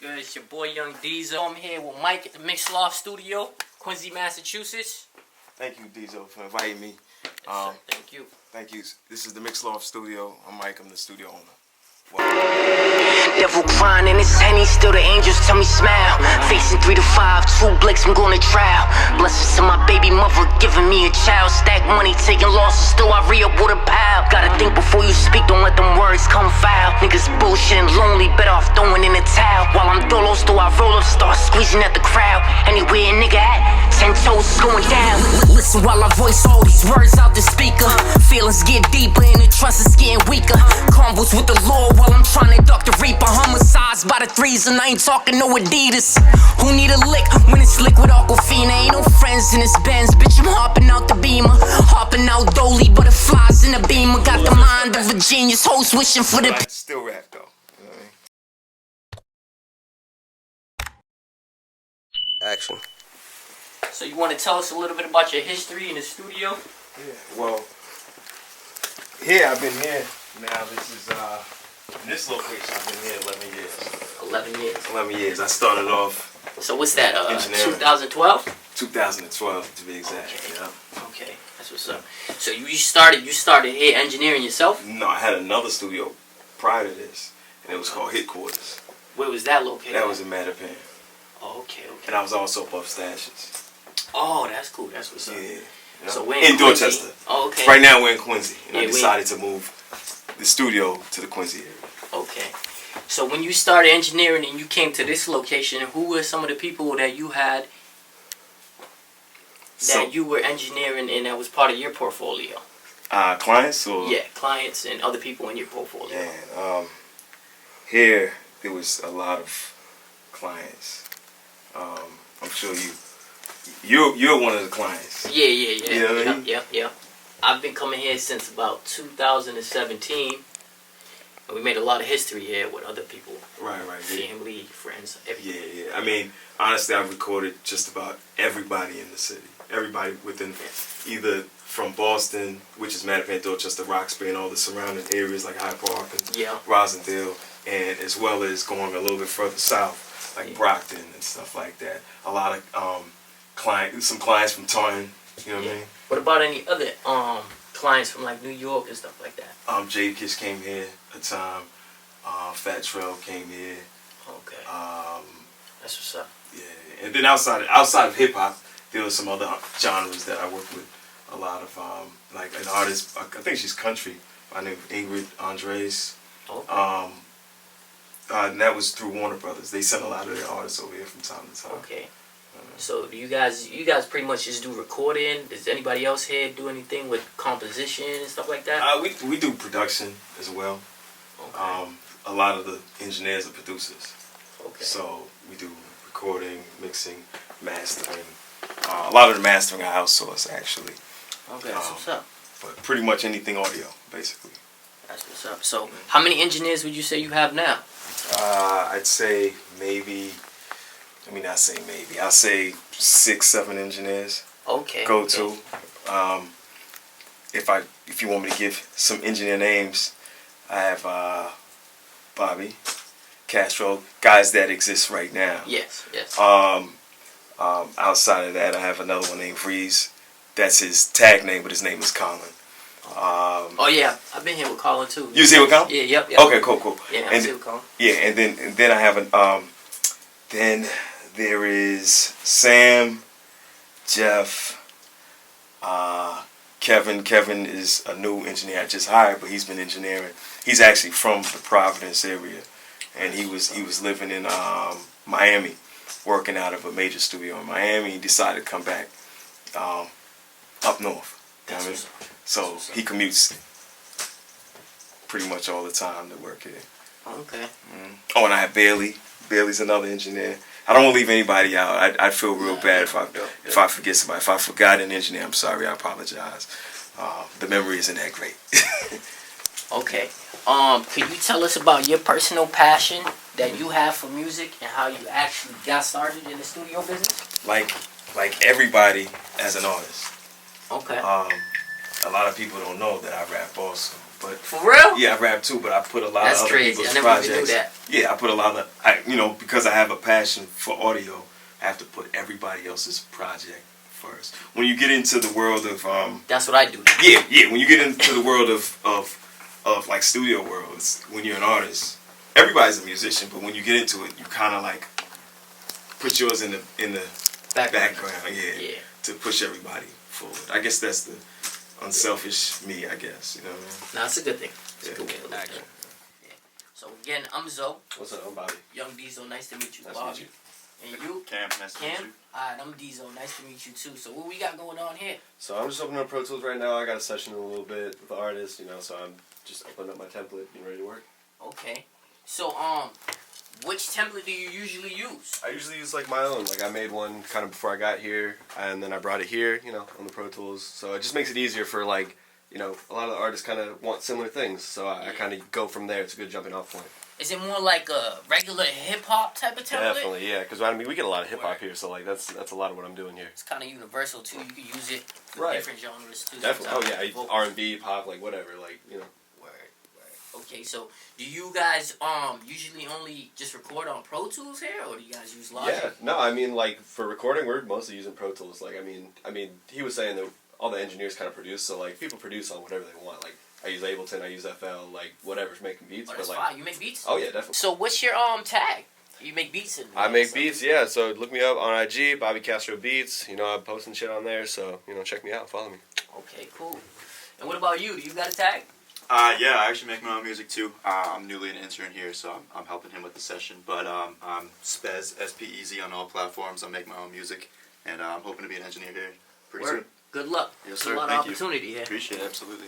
good? It's your boy Young Diesel. I'm here with Mike at the Loft Studio, Quincy, Massachusetts. Thank you, Diesel, for inviting me. Yes, thank you. Thank you. This is the Loft Studio. I'm Mike. I'm the studio owner. Devil crying in his henny, still the angels tell me smile. Facing 3 to 5, 2 blicks, I'm going to trial. Blessings to my baby mother, giving me a child. Stack money, taking losses, still I re-up with a pile. Gotta think before you speak, don't let them words come foul. Niggas bullshitting lonely, better off throwing in the towel. While I'm Dollaz, though I roll up, start squeezing at the crowd. Anywhere a nigga at, 10 toes going down. Listen while I voice all these words out the speaker. Feelings get deeper and the trust is getting weaker. Convos with the Lord while I'm trying to duck the reaper. Homicides by the threes and I ain't talking no Adidas. Who need a lick when it's liquid Aquafina? Ain't no friends in this Benz, bitch, I'm hopping out the Beamer. Hopping out Dolly, butterflies in the Beamer. Got the mind of a genius, host wishing for the... Still rap, though. You know what I mean? Action. So you want to tell us a little bit about your history in the studio? Yeah, well, here I've been here now. This is, in this location I've been here 11 years. 11 years. 11 years. I started off So what's that, engineering. 2012? 2012 to be exact. Okay. Yeah. Okay, that's what's up. So you started here engineering yourself? No, I had another studio prior to this, and it was called Headquarters. Where was that located? That was in Mattapan. Oh, okay. And I was also above Stashes. Oh, that's cool. That's what's up. Yeah. So we're in Quincy. Dorchester. Oh, okay. Right now we're in Quincy, and Yeah, I decided to move the studio to the Quincy area. Okay. So when you started engineering and you came to this location, who were some of the people that you had that you were engineering and that was part of your portfolio? Clients or? Yeah, clients and other people in your portfolio. Man, here there was a lot of clients. I'm sure you're one of the clients. Yeah. You know what I mean? Yeah. I've been coming here since about 2017. And we made a lot of history here with other people. Right. Family, friends, everything. Yeah. I mean, honestly, I've recorded just about everybody in the city. Everybody within either from Boston, which is Mattapan, Dorchester, Roxbury, and all the surrounding areas like Hyde Park and Rosendale, and as well as going a little bit further south, like Brockton and stuff like that. A lot of some clients from Taunton, you know what I mean? What about any other clients from like New York and stuff like that? JadaKiss came here a time. Fat Trail came here. Okay. That's what's up. Yeah, and then outside of hip hop, there were some other genres that I worked with. A lot of like an artist. I think she's country. By the name of Ingrid Andres. Okay. And that was through Warner Brothers. They sent a lot of their artists over here from time to time. Okay. So do you guys pretty much just do recording? Does anybody else here do anything with composition and stuff like that? We do production as well. Okay. A lot of the engineers are producers. Okay. So we do recording, mixing, mastering. A lot of the mastering I outsource actually. Okay, that's what's up. But pretty much anything audio, basically. That's what's up. So how many engineers would you say you have now? I'd say maybe. Let me not say maybe. I'll say 6, 7 engineers. Okay. To. If you want me to give some engineer names, I have Bobby, Castro, guys that exist right now. Yes. Outside of that, I have another one named Freeze. That's his tag name, but his name is Colin. Oh yeah, I've been here with Colin too. You was here with Colin? Yeah, yep. Okay, cool. Yeah, I was here with Colin. Yeah, and then I have then there is Sam, Jeff, Kevin. Kevin is a new engineer I just hired, but he's been engineering. He's actually from the Providence area, and he was living in Miami, working out of a major studio in Miami. He decided to come back up north. You know what I mean? So he commutes pretty much all the time to work here. Okay. Oh, and I have Bailey. Bailey's another engineer. I don't want to leave anybody out. I'd feel real bad if I forget somebody. If I forgot an engineer, I'm sorry. I apologize. The memory isn't that great. Okay. Could you tell us about your personal passion that you have for music and how you actually got started in the studio business? Like everybody as an artist. Okay. A lot of people don't know that I rap also, But for real? Yeah, I rap too, but I put a lot That's of other crazy. people's I never projects. even knew that. Yeah, I put a lot of, because I have a passion for audio, I have to put everybody else's project first. When you get into the world of that's what I do. Yeah. When you get into the world of like studio worlds, when you're an artist, everybody's a musician, but when you get into it, you kind of like put yours in the background. Yeah, to push everybody forward. I guess that's the unselfish me. I guess you know what I mean. No, that's a good thing. It's Yeah. a good way to look at it. Yeah. So again, I'm Zoe. What's up? I'm Bobby. Young Diesel, nice to meet you, Nice to Bobby. meet you. And you? Cam, nice to meet you. Alright, I'm Diesel, nice to meet you too. So what we got going on here? So I'm just opening up Pro Tools right now. I got a session in a little bit with the artist, you know, so I'm just opening up my template, getting ready to work. Okay. So which template do you usually use? I usually use like my own. Like I made one kind of before I got here, and then I brought it here, you know, on the Pro Tools. So it just makes it easier for like, you know, a lot of the artists kind of want similar things. So I kind of go from there. It's a good jumping off point. Is it more like a regular hip hop type of template? Definitely, yeah. Because I mean, we get a lot of hip hop here, so like that's a lot of what I'm doing here. It's kind of universal too. You can use it for Right. different genres too. Definitely. Oh sometimes. yeah, R&B, pop, like whatever, like you know. Word. Okay, so do you guys usually only just record on Pro Tools here, or do you guys use Logic? Yeah, no, I mean like for recording, we're mostly using Pro Tools. Like I mean, he was saying that all the engineers kind of produce, so like people produce on whatever they want. Like I use Ableton, I use FL, like whatever's making beats. Oh, that's but like, fine. You make beats? oh yeah, definitely. So what's your tag? You make beats in I make beats, yeah. So look me up on IG, Bobby Castro Beats. You know, I'm posting shit on there, so you know, check me out, follow me. Okay, cool. And what about you? Do you got a tag? Yeah, I actually make my own music too. I'm newly an intern here, so I'm helping him with the session. But I'm Spez, S-P-E-Z on all platforms. I make my own music, and I'm hoping to be an engineer here pretty soon. Good luck. Yes, There's sir. a lot Thank of opportunity here. Appreciate it, absolutely.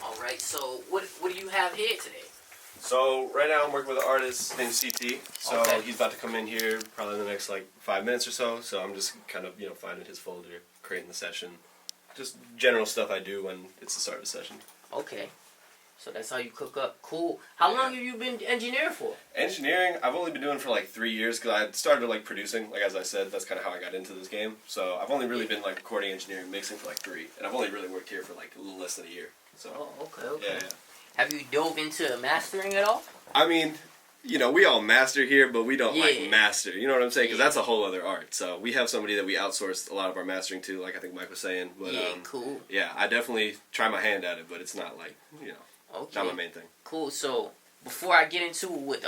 All right, so what do you have here today? So right now I'm working with an artist named CT. So Okay. he's about to come in here probably in the next like 5 minutes or so. So I'm just kind of finding his folder, creating the session, just general stuff I do when it's the start of the session. Okay. So that's how you cook up. Cool. How long have you been engineering for? Engineering, I've only been doing for like 3 years because I started like producing. Like as I said, that's kind of how I got into this game. So I've only really been like recording, engineering, mixing for like 3, and I've only really worked here for like a little less than a year. So Okay. yeah. Have you dove into mastering at all? I mean, we all master here, but we don't like master. You know what I'm saying? Because Yeah. that's a whole other art. So we have somebody that we outsourced a lot of our mastering to, like I think Mike was saying. But cool. yeah, I definitely try my hand at it, but it's not like Okay. not my main thing. Cool. So before I get into it with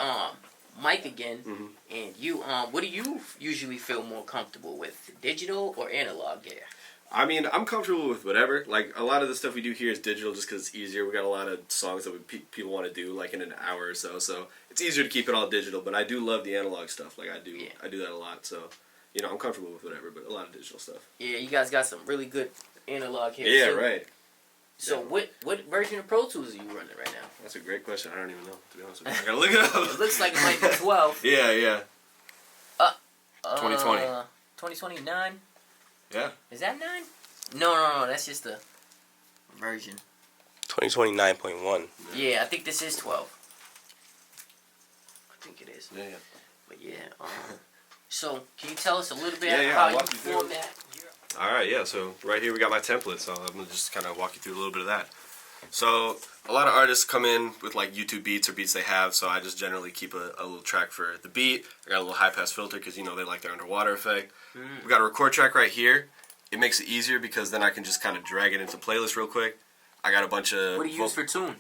Mike again, Mm-hmm. and you, what do you usually feel more comfortable with, digital or analog gear? I mean, I'm comfortable with whatever. Like, a lot of the stuff we do here is digital just because it's easier. We got a lot of songs that people want to do, like, in an hour or so. So, it's easier to keep it all digital. But I do love the analog stuff. Like, I do that a lot. So, I'm comfortable with whatever, but a lot of digital stuff. Yeah, you guys got some really good analog here, Yeah, too. right. So, what version of Pro Tools are you running right now? That's a great question. I don't even know, to be honest with you. I gotta look it up. It looks like it might be 12. Yeah. 2020. 2029? Yeah. Is that 9? No, that's just the version. 2029.1. Yeah, I think this is 12. I think it is. Yeah. But yeah, so can you tell us a little bit Yeah, how I'll you walk you through. format? All right, yeah. So right here we got my template. So I'm gonna just kind of walk you through a little bit of that. So a lot of artists come in with like YouTube beats or beats they have. So I just generally keep a little track for the beat. I got a little high pass filter because they like their underwater effect. We got a record track right here. It makes it easier because then I can just kind of drag it into playlist real quick. I got a bunch of. What do you use for tune?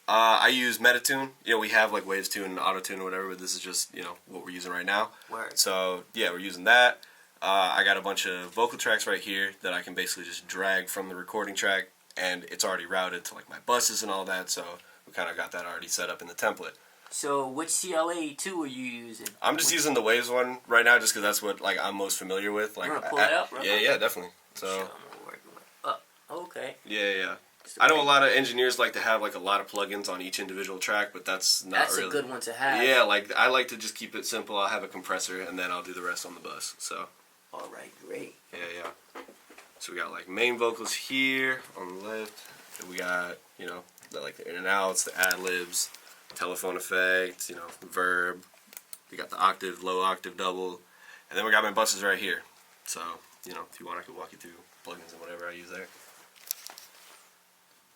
I use Metatune. We have like Waves Tune and Auto Tune or whatever, but this is just what we're using right now. Word. So yeah, we're using that. I got a bunch of vocal tracks right here that I can basically just drag from the recording track, and it's already routed to like my buses and all that. So we kind of got that already set up in the template. So which CLA2 are you using? I'm just using the Waves one right now, just because that's what like I'm most familiar with. Like, You wanna pull it up, right? Yeah, definitely. So Sure, I'm gonna work with. Okay. yeah. I know a lot of engineers like to have like a lot of plugins on each individual track, but that's not That's really. a good one to have. Yeah, like I like to just keep it simple. I'll have a compressor and then I'll do the rest on the bus. So All right, great. yeah. So we got like main vocals here on the left. And we got like the in and outs, the ad libs, telephone effects, verb. We got the octave, low octave, double, and then we got my buses right here. So if you want, I could walk you through plugins and whatever I use there.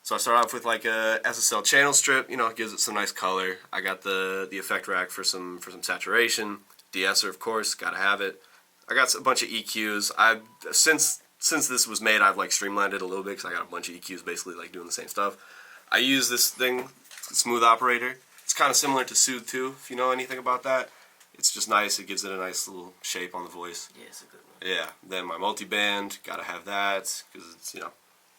So I start off with like a SSL channel strip, you know, it gives it some nice color. I got the effect rack for some saturation. De-esser, of course, gotta have it. I got a bunch of EQs. Since this was made, I've like streamlined it a little bit because I got a bunch of EQs basically like doing the same stuff. I use this thing, Smooth Operator. It's kind of similar to Soothe 2, if you know anything about that. It's just nice. It gives it a nice little shape on the voice. Yeah, it's a good one. Yeah. Then my multi-band, gotta have that because it's, you know,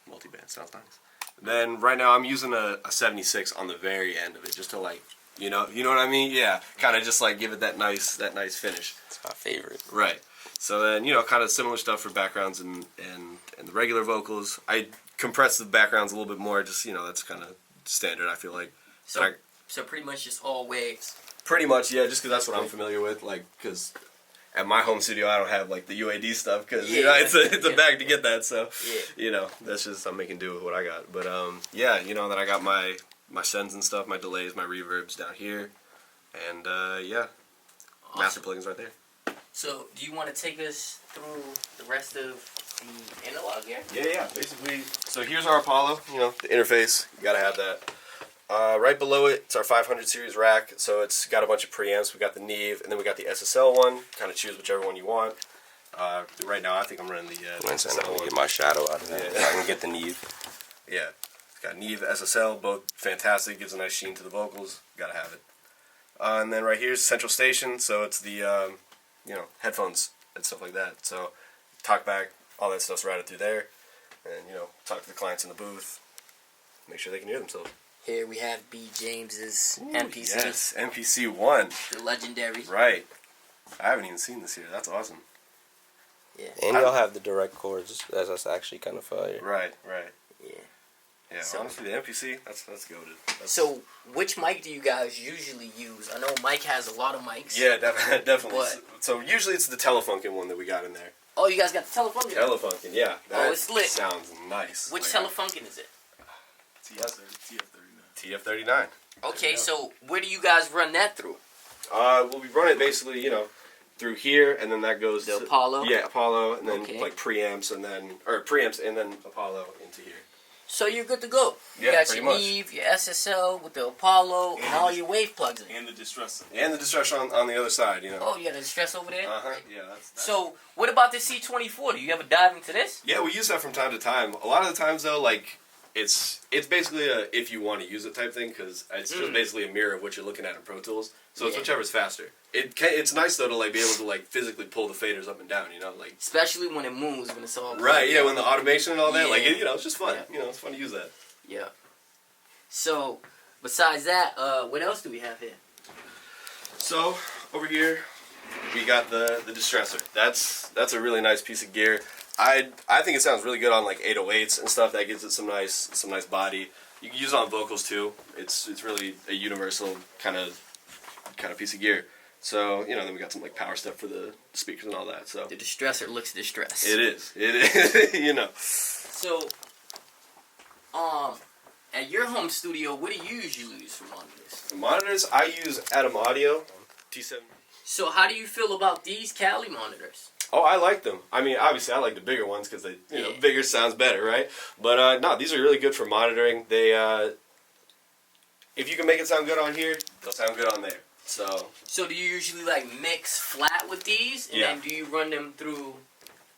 multi-band sounds nice. Then right now I'm using a 76 on the very end of it, just to like, you know what I mean? Yeah, kind of just like give it that nice finish. It's my favorite. Right. So then, you know, kind of similar stuff for backgrounds and the regular vocals. I compress the backgrounds a little bit more, just, you know, that's kind of standard, I feel like. So pretty much just all waves. Pretty much, yeah, just because that's what I'm familiar with, like, because at my home studio I don't have like the UAD stuff, because you know, it's a bag to get that, so you know, that's just, I'm making do with what I got. But yeah, you know, then I got my sends and stuff, my delays, my reverbs down here, and yeah, awesome. Master plugins right there. So do you want to take us through the rest of the analog here? Yeah, basically. So here's our Apollo, you know, the interface, you gotta have that. Right below it, it's our 500 series rack, so it's got a bunch of preamps. We got the Neve, and then we got the SSL one. Kind of choose whichever one you want. Right now, I think I'm running the SSL one. Get my shadow out of that. I can get the Neve. Yeah, it's got Neve, SSL, both fantastic. Gives a nice sheen to the vocals. Gotta have it. And then right here's Central Station, so it's the you know, headphones and stuff like that. So talkback, all that stuff's routed through there, and you know, talk to the clients in the booth, make sure they can hear themselves. Here we have B. James's MPC. Yes, MPC 1. The legendary. Right. I haven't even seen this here. That's awesome. Yeah. And y'all have the direct chords. That's actually kind of fire. Right. Yeah. Yeah, so, honestly, the MPC, that's goated. So, which mic do you guys usually use? I know Mike has a lot of mics. Yeah, definitely. But, so usually it's the Telefunken one that we got in there. Oh, you guys got the Telefunken? Telefunken, yeah. That it's lit. Sounds nice. Which Telefunken is it? TF39. Okay, so where do you guys run that through? Well, we run it basically, you know, through here, and then that goes to Apollo. Yeah, Apollo, and then like preamps, and then Apollo into here. So you're good to go. You Yeah, got your Neve, your SSL with the Apollo, and all your wave plugs in. And the distressor. And the distressor on the other side, you know. Oh, you got the distress over there. Yeah, that's. So what about the C24? Do you ever dive into this? Yeah, we use that from time to time. A lot of the times though, like. It's basically a if you want to use it type thing, because it's just basically a mirror of what you're looking at in Pro Tools. So it's whichever's faster. It's nice though to like be able to like physically pull the faders up and down, you know, like especially when it moves, when it's all right. Yeah, when the automation and all that, like you know, it's just fun. You know, it's fun to use that. Yeah. So besides that, what else do we have here? So over here, we got the distressor. That's a really nice piece of gear. I think it sounds really good on like 808s and stuff. That gives it some nice body. You can use it on vocals too. It's really a universal kind of piece of gear. So you know, then we got some like power stuff for the speakers and all that. So the distressor looks distressed. It is. You know. So, at your home studio, what do you usually use for monitors? The monitors I use Atom Audio T7. So how do you feel about these Cali monitors? Oh, I like them. I mean, obviously, I like the bigger ones because they, you know, bigger sounds better, right? But no, these are really good for monitoring. They, if you can make it sound good on here, they'll sound good on there. So do you usually like mix flat with these, and then do you run them through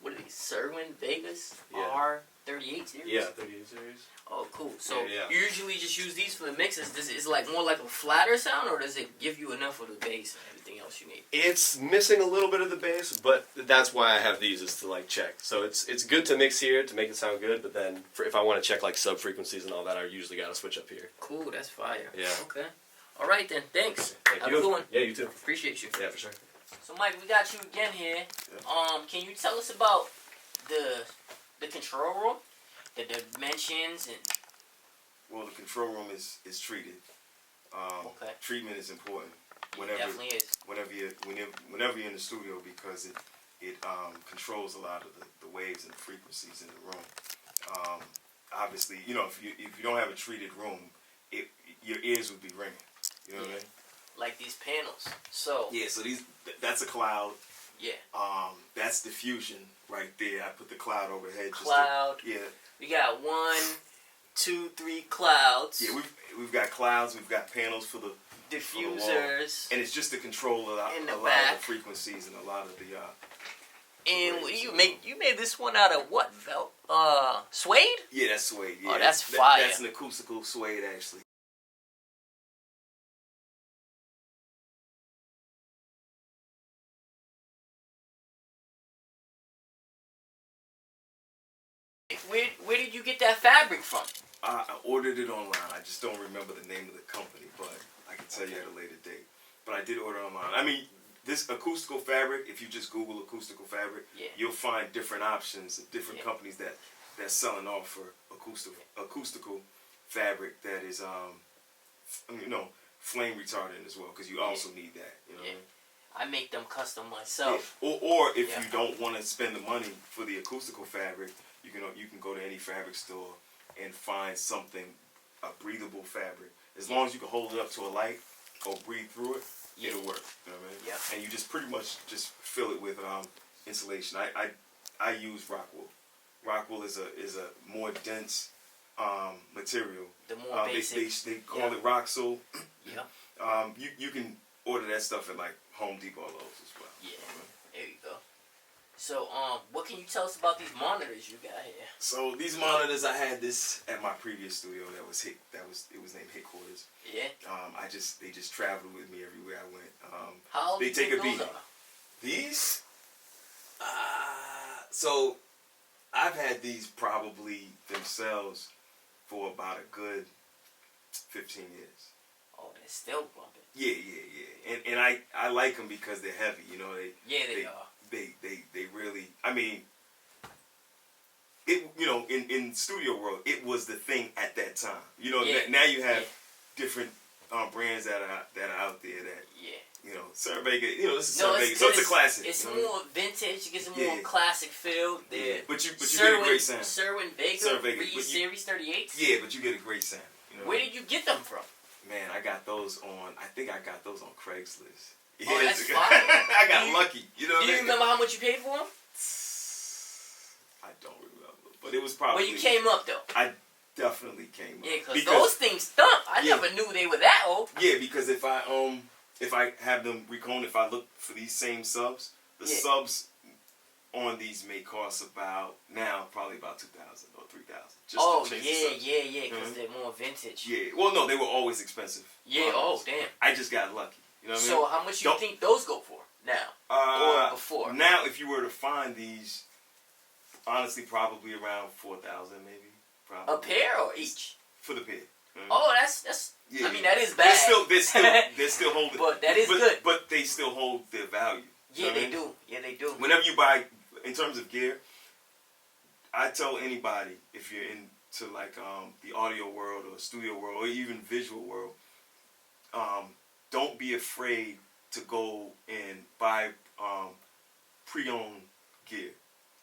what are these? Serwin Vegas R38 series? Yeah, 38 series. Oh, cool. So you usually just use these for the mixes. Is it like more like a flatter sound, or does it give you enough of the bass and everything else you need? It's missing a little bit of the bass, but that's why I have these, is to like check. So it's good to mix here to make it sound good, but then if I want to check like sub frequencies and all that, I usually got to switch up here. Cool, that's fire. Yeah. Okay. All right then. Thanks. Thank you. Have a good one. Yeah, you too. Appreciate you. Yeah, for sure. So Mike, we got you again here. Yeah. Can you tell us about the control room, the dimensions and? Well, the control room is treated. Treatment is important. It definitely is. Whenever you're in the studio, because it controls a lot of the waves and frequencies in the room. Obviously, you know, if you don't have a treated room, your ears would be ringing. You know what I mean? Like these panels. So so that's a cloud. Yeah. That's diffusion right there. I put the cloud overhead. Cloud. We got one 2, 3 clouds. Yeah, we've got clouds. We've got panels for the diffusers, and it's just to control a lot of the frequencies and a lot of the. And what do you make? You made this one out of what? Suede? Yeah, that's suede. Yeah, oh, that's fire. That's an acoustical suede, actually. Where did you get that fabric from? I ordered it online. I just don't remember the name of the company, but I can tell you at a later date. But I did order online. I mean, this acoustical fabric, if you just Google acoustical fabric, you'll find different options of different companies that's selling off for acoustical fabric that is, flame retardant as well, because you also need that. You know what I mean? I make them custom myself. Yeah. Or if you don't want to spend the money for the acoustical fabric, you can go to any fabric store and find something, a breathable fabric. As long as you can hold it up to a light or breathe through it, it'll work. You know what I mean? Yeah. And you just pretty much just fill it with insulation. I use rock wool. Rock wool is a more dense material. The more basic. They call it rock soul. Yeah. You can order that stuff at like Home Depot or Lowe's as well. Yeah. There you go. So, what can you tell us about these monitors you got here? So these monitors, I had this at my previous studio. It was named Headquarters. Yeah. They just traveled with me everywhere I went. How old they take a beat. These? So I've had these probably themselves for about a good 15 years. Oh, they're still bumping. Yeah. And I like them because they're heavy. You know, they are. They really, I mean, it, in studio world, it was the thing at that time. You know, now you have different brands that are out there that, Sir Vega, this is Sir Vega, so it's a classic. It's more vintage, it gets a more classic feel. Yeah, but you get a great sound. Sir Vega, Series 38? Yeah, but you get a great sound. Where did you get them from? Man, I got those on Craigslist. Oh, that's fine. I got lucky. Do you remember how much you paid for them? I don't remember, but it was probably. Well, you came up though. I definitely came up. Yeah, because those things stunk. I never knew they were that old. Yeah, because if I have them recloned, if I look for these same subs, the subs on these may cost probably about $2,000 or $3,000. Yeah, because they're more vintage. Yeah, well, no, they were always expensive. Yeah, damn. I just got lucky. You know what I mean? So how much do you think those go for now? Or before? Now, if you were to find these, honestly, probably around $4,000 maybe. Probably. A pair or each? For the pair. Oh, that's. Yeah. I mean, that is bad. They're still holding. But that is good. But they still hold their value. Yeah, they do. Yeah, they do. Whenever you buy, in terms of gear, I tell anybody, if you're into like the audio world or studio world or even visual world, don't be afraid to go and buy pre-owned gear.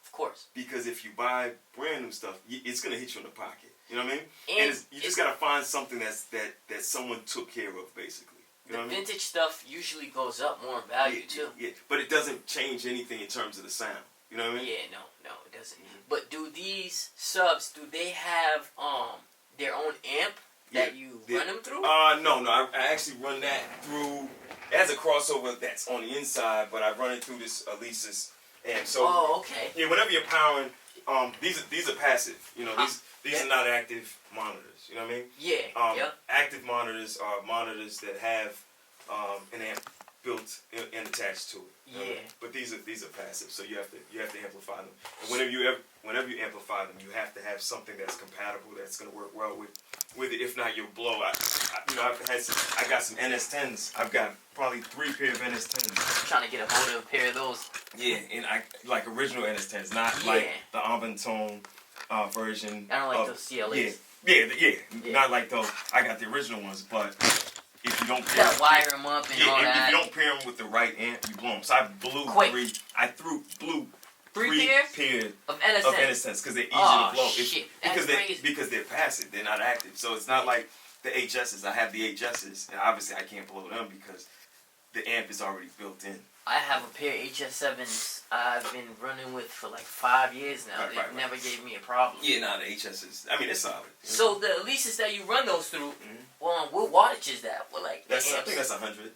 Of course. Because if you buy brand new stuff, it's gonna hit you in the pocket. You know what I mean? And you just gotta find something that someone took care of, basically. You know what I mean? Vintage stuff usually goes up more in value too. Yeah, but it doesn't change anything in terms of the sound. You know what I mean? Yeah, no, it doesn't. But do these subs? Do they have their own amp that you run them through? No. I actually run that through. It has a crossover that's on the inside, but I run it through this Alesis amp. So, okay. Yeah, whenever you're powering, these are passive. You know, these are not active monitors. You know what I mean? Yeah. Active monitors are monitors that have an amp built and attached to it. Yeah. But these are passive, so you have to amplify them. And whenever you amplify them, you have to have something that's compatible, that's gonna work well with it. If not, you'll blow. I got some NS10s. I've got probably 3 pair of NS10s. I'm trying to get a hold of a pair of those. Yeah, and I like original NS10s, not like the Aventone version. I don't like those CLAs. Yeah, not like those. I got the original ones, but if you don't wire them up and all that. If you don't pair them with the right amp, you blow them. So I blew three pairs of NS10s because they're easy to blow. Because they're passive, they're not active. So it's not like the HSs. I have the HSs, and obviously I can't blow them because the amp is already built in. I have a pair of HS7s I've been running with for like 5 years now. They've never gave me a problem. Yeah, nah, the HS is. I mean, it's solid. So the leases that you run those through, what wattage is that? Well, like I think that's 100.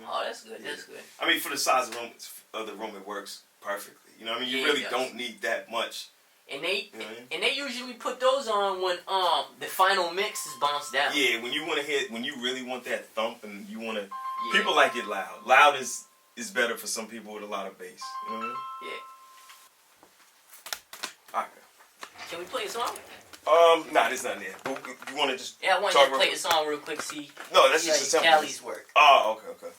Oh, that's good. Yeah. That's good. I mean, for the size of the room, it works perfectly. You know what I mean? You really don't need that much. And they they usually put those on when the final mix is bounced down. Yeah, when you want to hit, when you really want that thump, and you want to, people like it loud. Loud is better for some people with a lot of bass. You know what I mean? Yeah. Alright. Can we play a song? Nah, this not there. You want to just I want you to play a song real quick. See. No, that's just a sample. Cali's work. Oh, okay.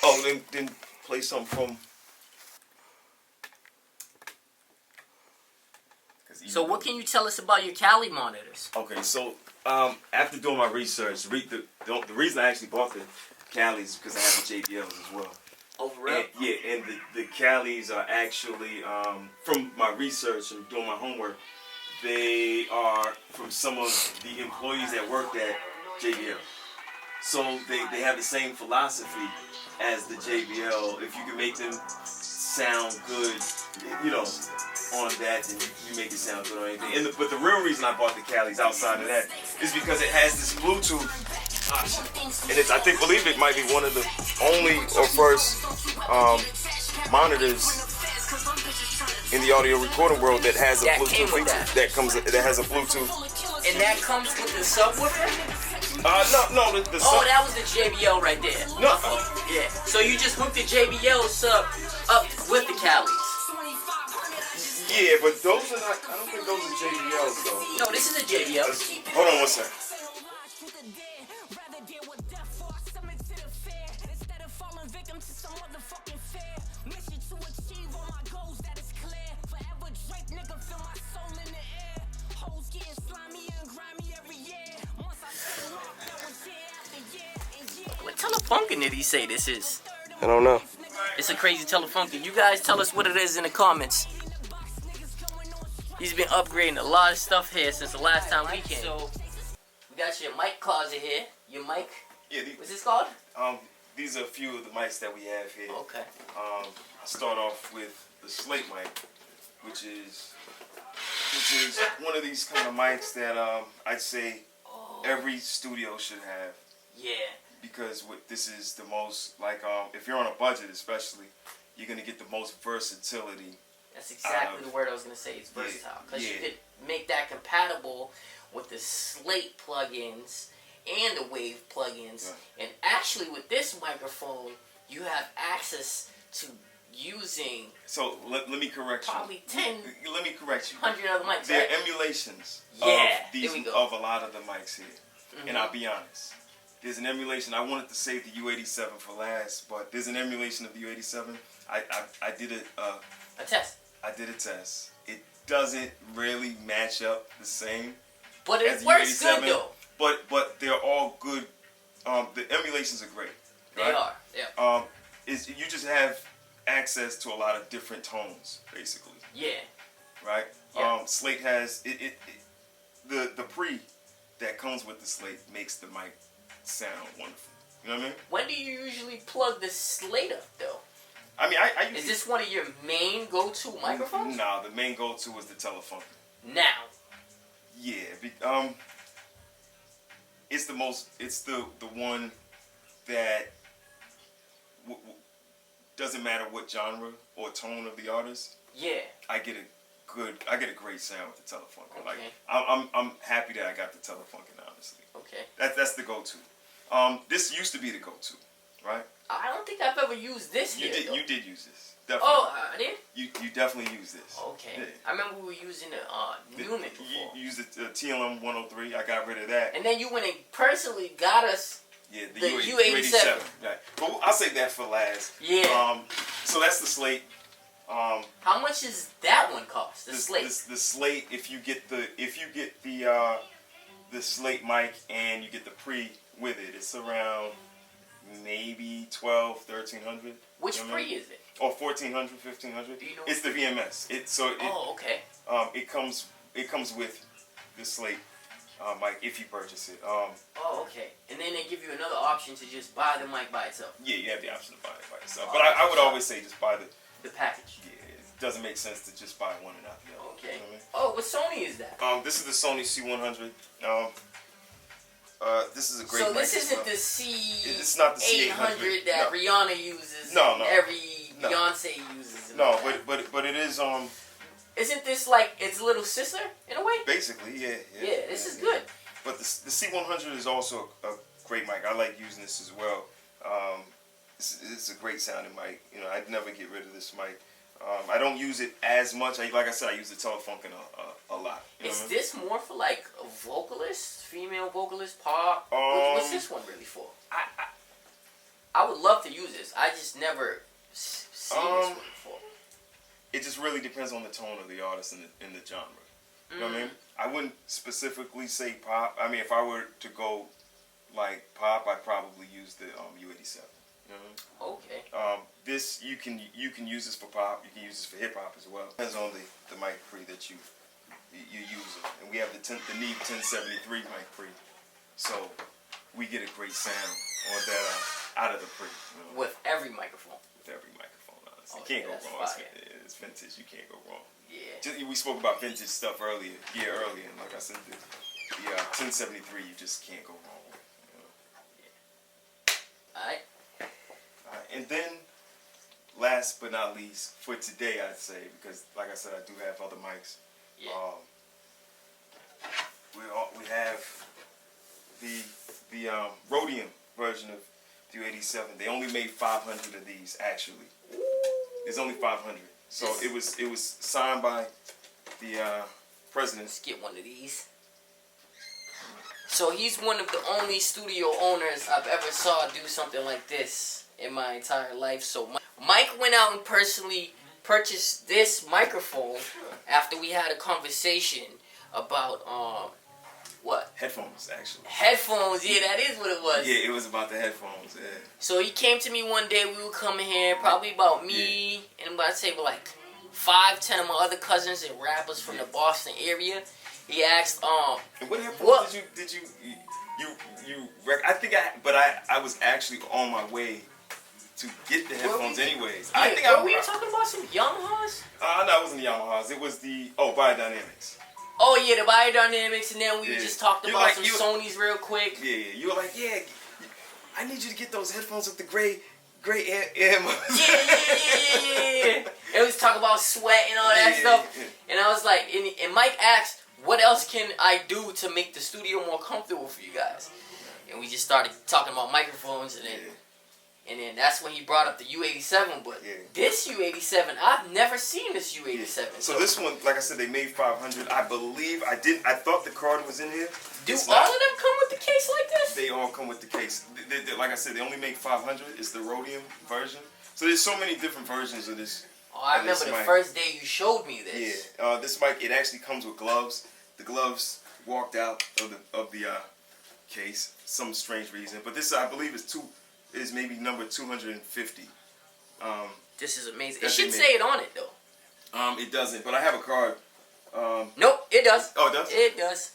Oh, then play something from. So what can you tell us about your Cali monitors? Okay, so after doing my research, the reason I actually bought the Calis is because I have the JBLs as well. Oh, for real? And the Calis are actually, from my research and doing my homework, they are from some of the employees that worked at JBL. So they have the same philosophy as the JBL. If you can make them sound good, on that, then you make it sound good or anything. But the real reason I bought the Calis outside of that is because it has this Bluetooth option. And I believe it might be one of the only or first monitors in the audio recording world that has a Bluetooth feature. That has a Bluetooth. And that comes with the subwoofer? No, the sub. Oh, that was the JBL right there. No. Yeah. So you just hooked the JBL sub up with the Calis. Yeah, but those are not. I don't think those are JBLs though. No, this is a JBL. Hold on one second. What Telefunken did he say this is? I don't know. It's a crazy Telefunken. You guys tell us what it is in the comments. He's been upgrading a lot of stuff here since the last time we came. So, we got your mic closet here. Your mic. Yeah. What's this called? These are a few of the mics that we have here. Okay. I start off with the Slate mic, which is one of these kind of mics that I'd say every studio should have. Yeah. Because this is the most, like, if you're on a budget especially, you're going to get the most versatility. That's exactly the word I was going to say. It's versatile. Because you could make that compatible with the Slate plugins and the Wave plugins. And actually with this microphone, you have access to using... So let me correct you. Probably 10... Let me correct you. 100 other mics, They're right? emulations of a lot of the mics here. Mm-hmm. And I'll be honest. There's an emulation. I wanted to save the U87 for last, but there's an emulation of the U87. I did a test. I did a test. It doesn't really match up the same. But it works good though. But they're all good. The emulations are great. Right? They are. Yeah. You just have access to a lot of different tones, basically. Yeah. Right. Yeah. Slate has the pre that comes with the Slate makes the mic sound wonderful. You know what I mean? When do you usually plug the Slate up though? I mean, I usually... Is this one of your main go-to microphones? Nah, the main go-to is the Telefunken. Now. Yeah, it's the most... It's the one that doesn't matter what genre or tone of the artist. Yeah. I get a great sound with the Telefunken. Okay. Like, I'm happy that I got the Telefunken, honestly. Okay. That's the go-to. This used to be the go-to, right? I don't think I've ever used this You here. did use this. Definitely. Oh, I did? You definitely used this. Okay. Yeah. I remember we were using the Newman before. You used the TLM 103. I got rid of that. And then you went and personally got us the U87. Right. But I'll save that for last. Yeah. So that's the Slate. How much does that one cost? The Slate. The Slate. If you get the Slate mic and you get the pre with it, it's around maybe $1,200-$1,300. Which pre is it? Or $1,400, $1,500. Do you know? It's the VMS. Oh, okay. It comes with the Slate mic if you purchase it. Oh, okay. And then they give you another option to just buy the mic by itself. Yeah, you have the option to buy it by yourself. But I would always say just buy the package. Yeah, it doesn't make sense to just buy one and not the other. Okay. You know what I mean? Oh, what Sony is that? This is the Sony C100. This is a great. So mic. this isn't the C. It's not the C800 that no. Rihanna uses. No. Every Beyonce uses. No, but it is Isn't this like its little sister in a way? Basically, yeah. Yeah, this is good. But the C100 is also a great mic. I like using this as well. It's a great sounding mic. You know, I'd never get rid of this mic. I don't use it as much. Like I said, I use the Telefunken a lot. Is this more for like a vocalist, female vocalist, pop? What's this one really for? I would love to use this. I just never seen this one before. It just really depends on the tone of the artist and the genre. You know what I mean? I wouldn't specifically say pop. I mean, if I were to go like pop, I'd probably use the U87. You know what I mean? Okay. This you can use this for pop. You can use this for hip hop as well. Depends on the mic pre that you use. And we have the Neve 1073 mic pre, so we get a great sound on that out of the pre. You know? With every microphone. With every microphone, honestly. Oh, you can't go wrong. It's vintage. You can't go wrong. Yeah. We spoke about vintage stuff earlier, and like I said, the 1073 you just can't go wrong with. You know? Yeah. All right. And then, last but not least, for today, I'd say, because like I said, I do have other mics. Yeah. We have the Rhodium version of the U87. They only made 500 of these actually. There's only 500. So it was signed by the president. Let's get one of these. So he's one of the only studio owners I've ever saw do something like this in my entire life. So Mike went out and personally purchased this microphone after we had a conversation about what? Headphones, actually. Headphones, yeah, that is what it was. Yeah, it was about the headphones, yeah. So he came to me one day, we were coming here, probably about me, and I'd say like 5-10 of my other cousins and rappers from the Boston area. He asked, And what headphones did you I was actually on my way to get the headphones anyways. Yeah, I think were you talking about some Yamahas? No, it wasn't the Yamahas. It was the Biodynamics. Oh yeah, the Biodynamics, and then we just talked about some Sonys real quick. Yeah, you were like, I need you to get those headphones with the gray air. Yeah. And we was talking about sweat and all that stuff. Yeah. And I was like, and Mike asked, what else can I do to make the studio more comfortable for you guys? And we just started talking about microphones, and then that's when he brought up the U87. But this U87, I've never seen this U87. So this one, like I said, they made 500. I believe I thought the card was in here. Do all of them come with the case like this? They all come with the case. Like I said, they only make 500. It's the Rhodium version. So there's so many different versions of this. Oh, I remember the first day you showed me this. Yeah, this mic, it actually comes with gloves. The gloves walked out of the case for some strange reason. But this, I believe, is maybe number 250. This is amazing. It should say it on it though. It doesn't, but I have a card. Nope, it does. Oh, it does? It does.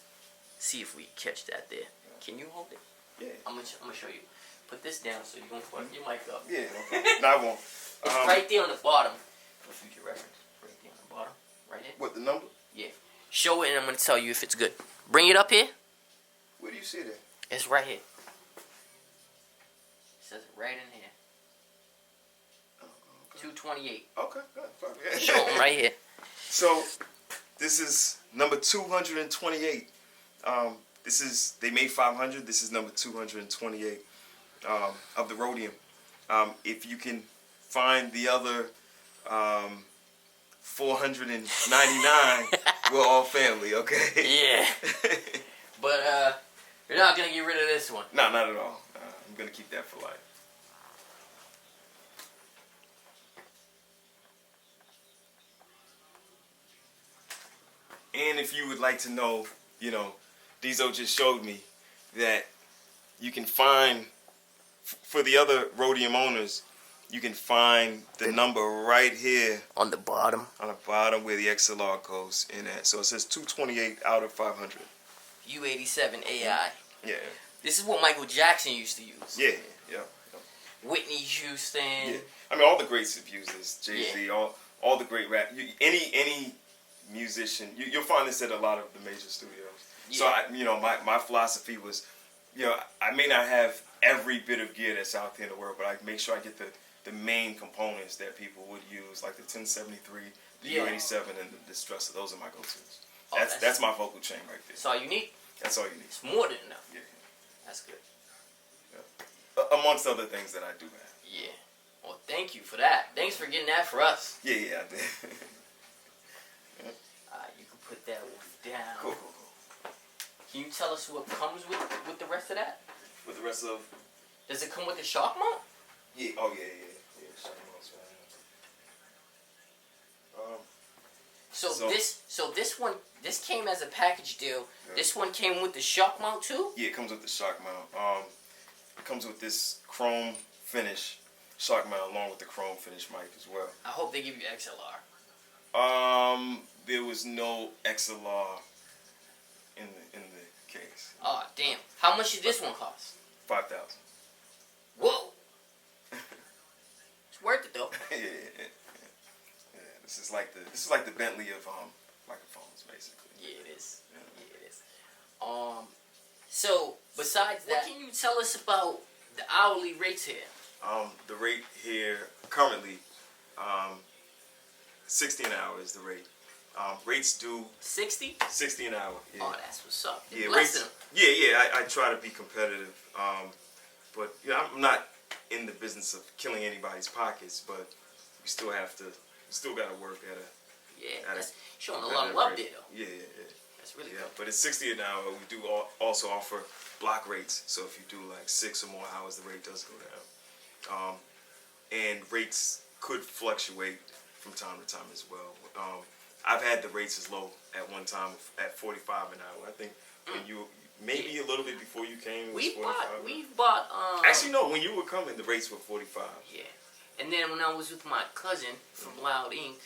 See if we catch that there. Can you hold it? Yeah. I'm gonna show you. Put this down so you don't fuck your mic up. Yeah, okay. No, I won't. It's right there on the bottom for future reference. Right there on the bottom. Right here. What, the number? Yeah. Show it and I'm gonna tell you if it's good. Bring it up here. Where do you see that? It's right here. It says it right in here. 228. Okay, good. Show them right here. So, this is number 228. They made 500. This is number 228 of the Rhodium. If you can find the other 499, we're all family, okay? Yeah. But you're not gonna get rid of this one. No, not at all. I'm gonna keep that for life. And if you would like to know, Dzo just showed me that you can find, for the other Rhodium owners, you can find the number right here. On the bottom? On the bottom where the XLR goes in at. So it says 228 out of 500. U87 AI. Yeah. This is what Michael Jackson used to use. Yeah. Whitney Houston. Yeah. I mean, all the greats have used this. Jay-Z, all the great rap. Any musician, you'll find this at a lot of the major studios. Yeah. So, my philosophy was, I may not have every bit of gear that's out there in the world, but I make sure I get the main components that people would use, like the 1073, the U87, and the Distressor. Those are my go-tos. That's my vocal chain right there. That's all you need? That's all you need. It's more than enough. Yeah. That's good. Amongst other things that I do have. Yeah. Well, thank you for that. Thanks for getting that for us. Yeah, I did. You can put that one down. Cool. Can you tell us what comes with the rest of that? With the rest of... Does it come with the shock mount? Yeah. Oh, yeah. Shock mount's right. So this came as a package deal. Yeah. This one came with the shock mount too? Yeah, it comes with the shock mount. It comes with this chrome finish shock mount along with the chrome finish mic as well. I hope they give you XLR. There was no XLR in the case. Oh, damn. How much did this one cost? $5,000. Whoa. It's worth it though. Yeah. This is like the Bentley of microphones, basically. Yeah, it is. Yeah, it is. So besides that, what can you tell us about the hourly rates here? The rate here currently, 60 an hour is the rate. Rates do 60? 60 an hour. Yeah. Oh, that's what's up. Yeah, rates. Yeah. I try to be competitive, but I'm not in the business of killing anybody's pockets. But we still got to work at a. Yeah, that's showing a lot of love there though. Yeah. That's really good. But it's 60 an hour. We do also offer block rates. So if you do like 6 or more hours, the rate does go down. And rates could fluctuate from time to time as well. I've had the rates as low at one time at 45 an hour. I think when you maybe a little bit before you came, it was 45. We bought. Actually, no. When you were coming, the rates were 45. Yeah, and then when I was with my cousin from Loud Inc.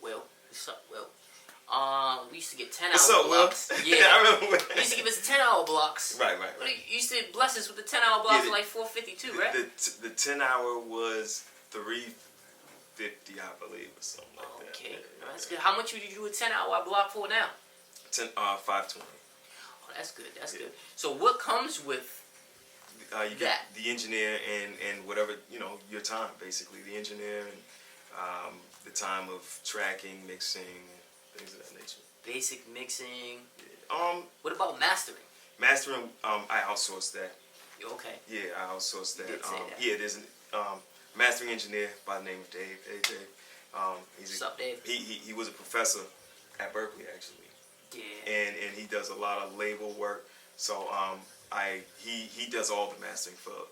Well, what's up, Will? We used to get 10-hour blocks. Yeah, I remember. He used to give us 10-hour blocks. Right. But he used to bless us with the 10-hour blocks for like $4.52, right? The 10-hour was $3.50, I believe, or something like that. Okay, that's good. How much would you do a 10-hour block for now? $5.20. Oh, that's good. That's good. So what comes with you get the engineer and whatever, your time, basically. The engineer and the time of tracking, mixing, things of that nature. Basic mixing. Yeah. What about mastering? Mastering, I outsource that. Okay. Yeah, I outsource that. You did say that. Yeah, there's a mastering engineer by the name of Dave. Hey, Dave. What's up, Dave? He was a professor at Berkeley, actually. Yeah. And he does a lot of label work. So he does all the mastering for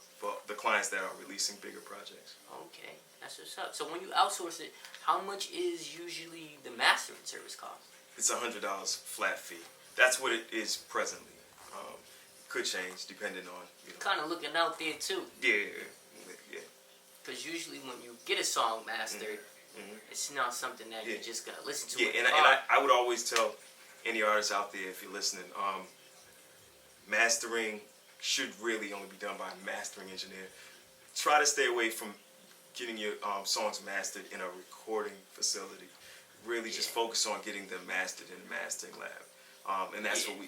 the clients that are releasing bigger projects. Okay, that's what's up. So when you outsource it, how much is usually the mastering service cost? It's $100 flat fee. That's what it is presently. Could change depending on Kind of looking out there too. Yeah. Because usually when you get a song mastered, it's not something that you're just gonna listen to. Yeah, and I would always tell any artists out there, if you're listening, mastering should really only be done by a mastering engineer. Try to stay away from getting your songs mastered in a recording facility. Really just focus on getting them mastered in the mastering lab. And that's what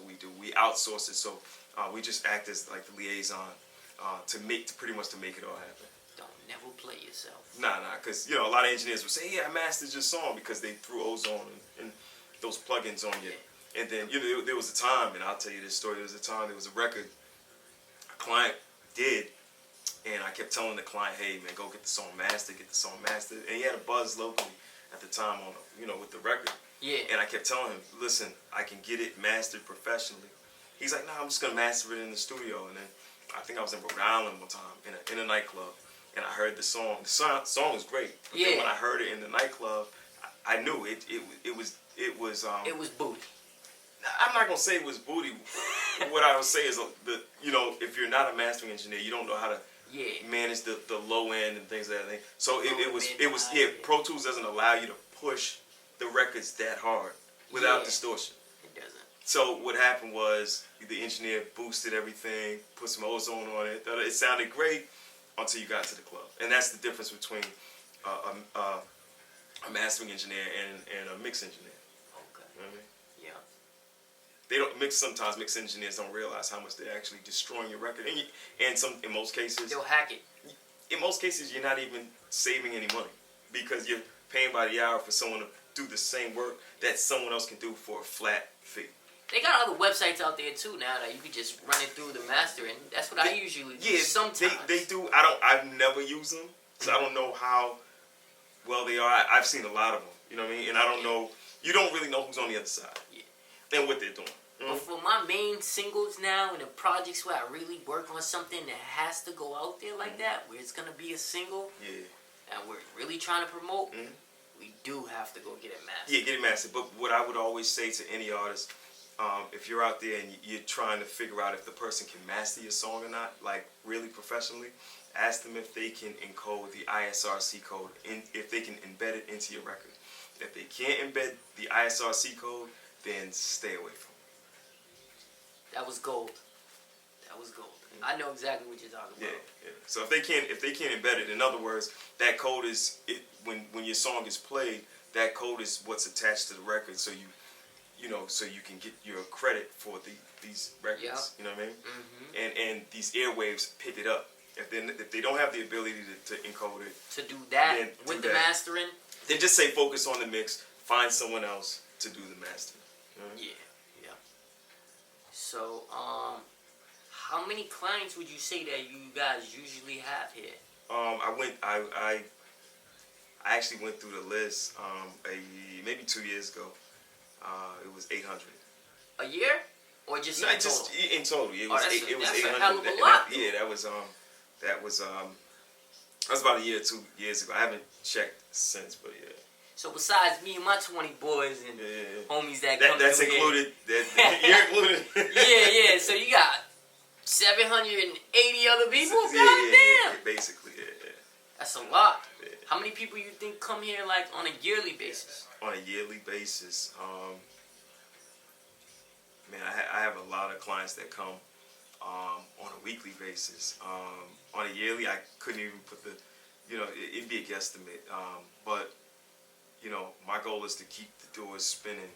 we do. We outsource it, so we just act as like the liaison to pretty much make it all happen. Don't never play yourself. Nah, because a lot of engineers will say, "Yeah, I mastered your song," because they threw ozone and those plugins on you. And then there was a time, and I'll tell you this story. There was a record a client did, and I kept telling the client, "Hey, man, go get the song mastered, And he had a buzz locally at the time on with the record. Yeah. And I kept telling him, "Listen, I can get it mastered professionally." He's like, "No, I'm just gonna master it in the studio." And then I think I was in Rhode Island one time in a nightclub, and I heard the song. The song was great. But then when I heard it in the nightclub, I knew it was. It was booty. I'm not gonna say it was booty. What I would say is if you're not a mastering engineer, you don't know how to manage the low end and things like that. So it was Pro Tools doesn't allow you to push the records that hard without distortion. It doesn't. So what happened was the engineer boosted everything, put some ozone on it. It sounded great until you got to the club, and that's the difference between a mastering engineer and a mix engineer. Okay. You know what I mean? Yeah. They don't mix. Sometimes mix engineers don't realize how much they're actually destroying your record, and in most cases they'll hack it. In most cases, you're not even saving any money because you're paying by the hour for someone to do the same work that someone else can do for a flat fee. They got other websites out there too now that you can just run it through the master, and that's what I usually do. Yeah, sometimes they do. I've never used them, so I don't know how well they are. I've seen a lot of them. You know what I mean? And I don't know. You don't really know who's on the other side. Yeah. And what they're doing. But for my main singles now and the projects where I really work on something that has to go out there like that, where it's gonna be a single, and we're really trying to promote, we do have to go get it mastered. Yeah, get it mastered. But what I would always say to any artist, if you're out there and you're trying to figure out if the person can master your song or not, like really professionally, ask them if they can encode the ISRC code, if they can embed it into your record. If they can't embed the ISRC code, then stay away from it. That was gold. That was gold. I know exactly what you're talking about. Yeah. So if they can't embed it, in other words, that code is it when your song is played, that code is what's attached to the record, so so you can get your credit for these records. Yeah. You know what I mean? Mm-hmm. And these airwaves pick it up. If they don't have the ability to encode it, to do that with the mastering, then just say focus on the mix. Find someone else to do the mastering. You know? Yeah. So, how many clients would you say that you guys usually have here? I actually went through the list maybe 2 years ago. It was 800. A year, or just no, in total? Just in total. It was that's 800. A hell of a lot. That was about a year, 2 years ago. I haven't checked since, but yeah. So besides me and my 20 boys and homies that come that's through included. Here, You're included. yeah. So you got 780 other people. Yeah, Goddamn. Basically, yeah. That's a lot. Yeah. How many people you think come here like on a yearly basis? On a yearly basis, man, I have a lot of clients that come on a weekly basis. On a yearly, I couldn't even put it'd be a guesstimate. But my goal is to keep the doors spinning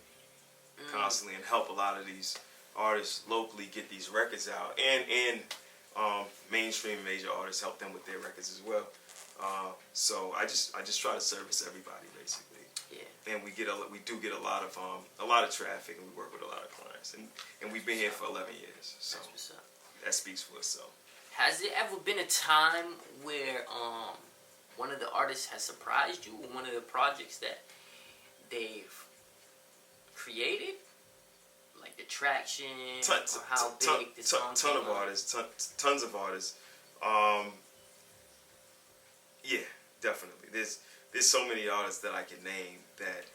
constantly and help a lot of these artists locally get these records out, and mainstream major artists help them with their records as well. So I just try to service everybody basically. Yeah. And we do get a lot of traffic, and we work with a lot of clients, and we've been here for 11 years. So that speaks for itself. Has there ever been a time where one of the artists has surprised you with one of the projects that they've created? Like the traction, or how big the song Tons of artists. Yeah, definitely. There's so many artists that I can name that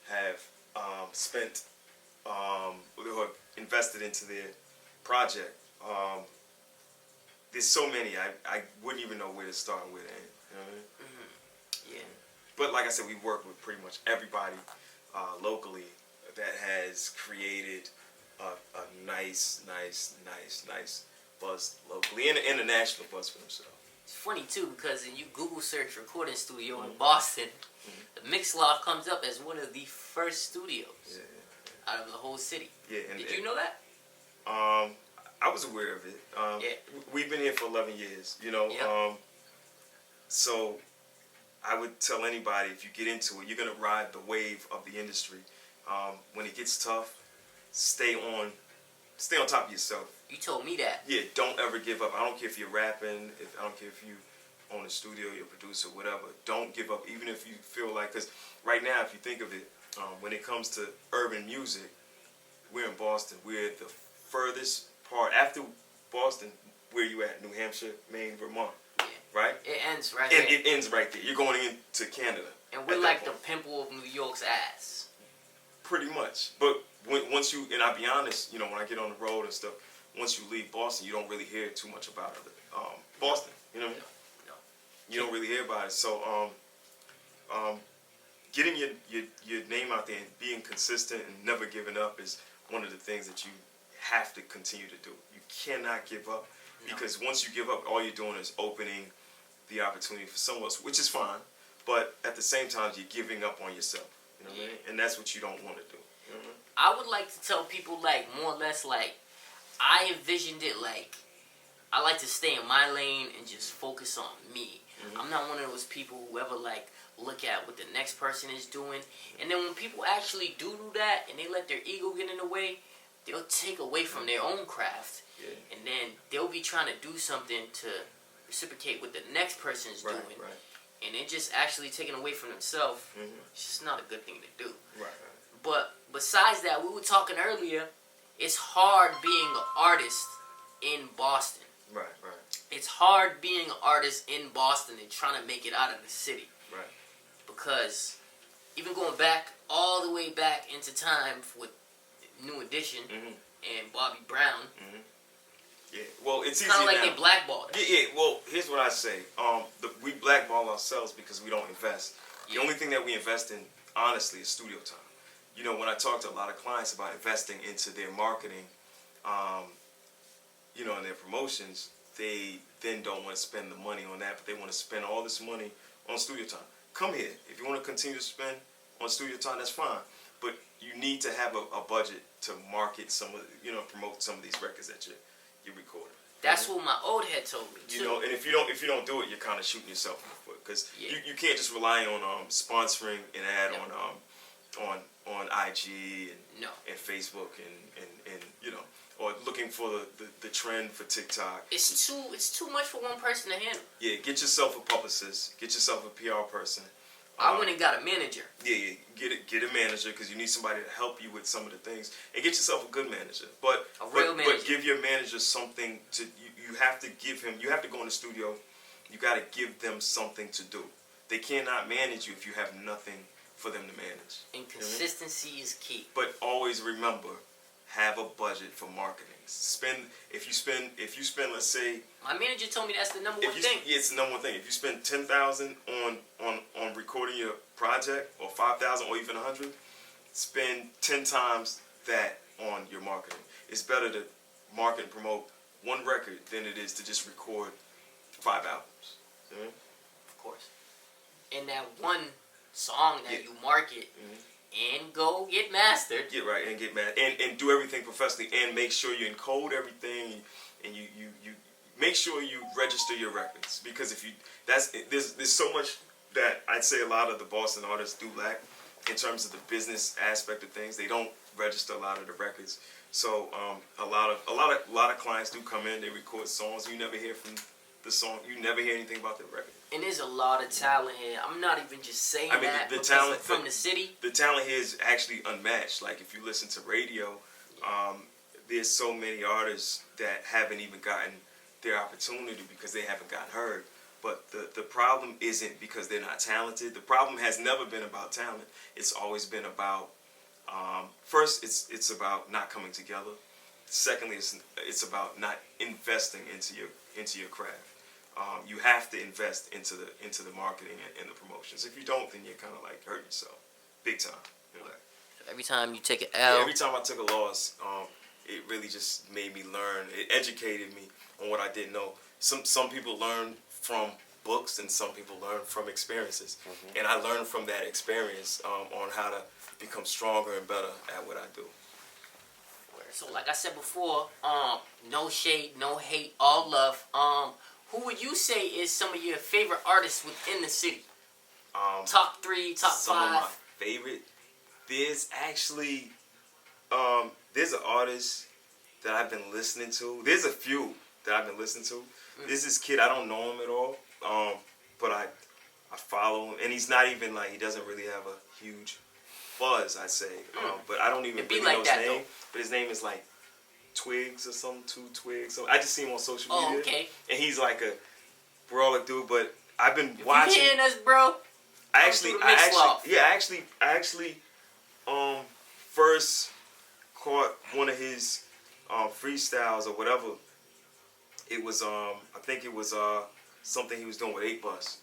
have spent or invested into their project. There's so many, I wouldn't even know where to start and where to end. You know what I mean? Mm-hmm. Yeah. But like I said, we work with pretty much everybody locally that has created a nice buzz locally and an international buzz for themselves. It's funny too, because when you Google search recording studio in Boston, the Mix Loft comes up as one of the first studios out of the whole city. Yeah. Did you know that? I was aware of it. We've been here for 11 years, so I would tell anybody, if you get into it, you're going to ride the wave of the industry. When it gets tough, stay on top of yourself. You told me that. Yeah, don't ever give up. I don't care if you're rapping, I don't care if you own a studio, you're a producer, whatever. Don't give up, even if you feel like, because right now, if you think of it, when it comes to urban music, we're in Boston. We're the furthest part. After Boston, where you at? New Hampshire, Maine, Vermont. Yeah. Right? It ends right there. It ends right there. You're going into Canada. And we're like the pimple of New York's ass. Pretty much. But once you, and I'll be honest, when I get on the road and stuff, once you leave Boston, you don't really hear too much about Boston. You know what I mean? No. You don't really hear about it. So, getting your name out there and being consistent and never giving up is one of the things that you have to continue to do. You cannot give up, because once you give up, all you're doing is opening the opportunity for someone else, which is fine, but at the same time, you're giving up on yourself. You know what I mean? And that's what you don't want to do. You know what I mean? I would like to tell people, like, more or less, like, I envisioned it like, I like to stay in my lane and just focus on me. I'm not one of those people who ever, like, look at what the next person is doing. And then when people actually do that and they let their ego get in the way, they'll take away from their own craft. And then they'll be trying to do something to reciprocate what the next person is doing. And they're just actually taking away from themselves. It's just not a good thing to do. But besides that, we were talking earlier, it's hard being an artist in Boston. It's hard being an artist in Boston and trying to make it out of the city. Because even going back, all the way back into time with New Edition and Bobby Brown, well, it's kind of like now. they blackballed us. Well, here's what I say. We blackball ourselves because we don't invest. The only thing that we invest in, honestly, is studio time. You know, when I talk to a lot of clients about investing into their marketing, you know, and their promotions, they then don't want to spend the money on that, but they want to spend all this money on studio time. Come here. If you want to continue to spend on studio time, that's fine. But you need to have a budget to market some of, promote some of these records that you're recording. That's what my old head told me too. You know, and if you don't do it, you're kind of shooting yourself in the foot, because you can't just rely on sponsoring an ad on IG and Facebook and or looking for the trend for TikTok. It's too much for one person to handle. Yeah, get yourself a publicist, get yourself a PR person. I went and got a manager. Yeah, get a manager, because you need somebody to help you with some of the things, and get yourself a good manager. But but give your manager something to. You have to give him. You have to go in the studio. You got to give them something to do. They cannot manage you if you have nothing for them to manage. And consistency is key. But always remember, have a budget for marketing. If you spend, let's say, my manager told me that's the number one thing. Yeah, it's the number one thing. If you spend $10,000 on recording your project, or $5,000, or even $100, spend 10 times that on your marketing. It's better to market and promote one record than it is to just record 5 albums. Mm-hmm. Of course. And that one song that you market and go get mastered. Get right and get mad and do everything professionally, and make sure you encode everything, and you make sure you register your records, because if you there's so much that I'd say a lot of the Boston artists do lack in terms of the business aspect of things. They don't register a lot of the records. So a lot of clients do come in, they record songs, you never hear from the song, you never hear anything about the record. And there's a lot of talent here. I'm not even just saying that the talent from the city. The talent here is actually unmatched. Like, if you listen to radio, there's so many artists that haven't even gotten their opportunity because they haven't gotten heard. But the problem isn't because they're not talented. The problem has never been about talent. It's always been about, first, it's about not coming together. Secondly, it's about not investing into your craft. You have to invest into the marketing and the promotions. If you don't, then you're kind of like hurting yourself, big time. You know? Every time you take an L. Yeah, every time I took a loss, it really just made me learn. It educated me on what I didn't know. Some people learn from books, and some people learn from experiences. And I learned from that experience on how to become stronger and better at what I do. So like I said before, no shade, no hate, all love. Who would you say is some of your favorite artists within the city? Top 3, top 5? Some of my favorite. There's actually, there's an artist that I've been listening to. There's a few that I've been listening to. There's this kid, I don't know him at all, but I follow him, and he's not even like, he doesn't really have a huge buzz, I'd say. But I don't even really know his name. Though. But his name is like Twigs or something, 2 Twigs. So I just see him on social media. Oh, okay. And he's like a brawler dude, but I've been watching. You hearing us, bro? I actually first caught one of his freestyles or whatever. It was I think it was something he was doing with 8-Bus